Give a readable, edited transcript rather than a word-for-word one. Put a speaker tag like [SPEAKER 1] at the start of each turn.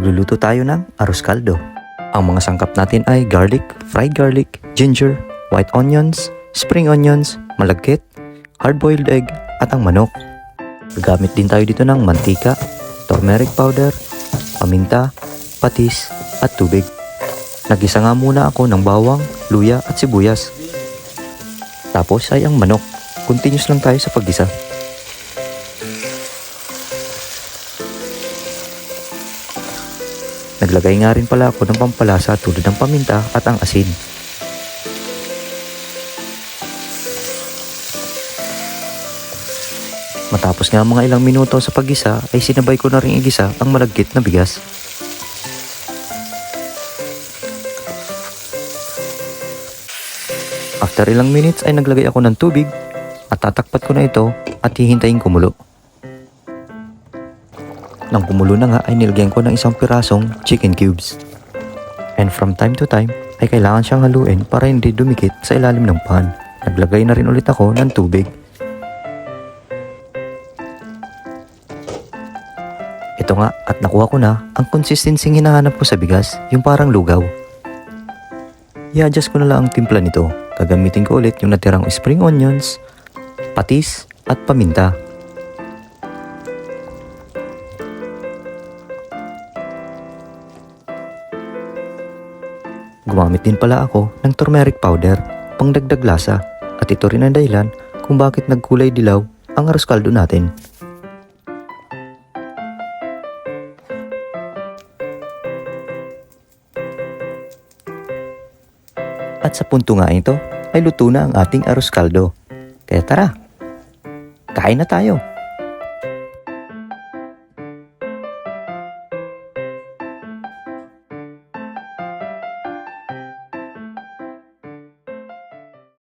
[SPEAKER 1] Magluluto tayo ng arroz caldo. Ang mga sangkap natin ay garlic, fried garlic, ginger, white onions, spring onions, malagkit, hard-boiled egg, at ang manok. Gagamit din tayo dito ng mantika, turmeric powder, paminta, patis, at tubig. Nagisa nga muna ako ng bawang, luya at sibuyas. Tapos ay ang manok. Continuous lang tayo sa paggisa. Naglagay nga rin pala ako ng pampalasa tulad ng paminta at ang asin. Matapos nga mga ilang minuto sa paggisa ay sinabay ko na rin igisa ang malagkit na bigas. After ilang minutes ay naglagay ako ng tubig at tatakpat ko na ito at hihintayin kumulo. Nang kumulo na nga ay nilagyan ko ng isang pirasong chicken cubes. And from time to time ay kailangan siyang haluin para hindi dumikit sa ilalim ng pan. Naglagay na rin ulit ako ng tubig. Ito nga at nakuha ko na ang consistency hinahanap ko sa bigas, yung parang lugaw. I-adjust ko na lang ang timpla nito. Gagamitin ko ulit yung natirang spring onions, patis at paminta. Gumamit din pala ako ng turmeric powder pang dagdag lasa at ito rin ang dahilan kung bakit nagkulay dilaw ang arroz caldo natin. At sa punto nga ito ay luto na ang ating arroz caldo. Kaya tara, kain na tayo!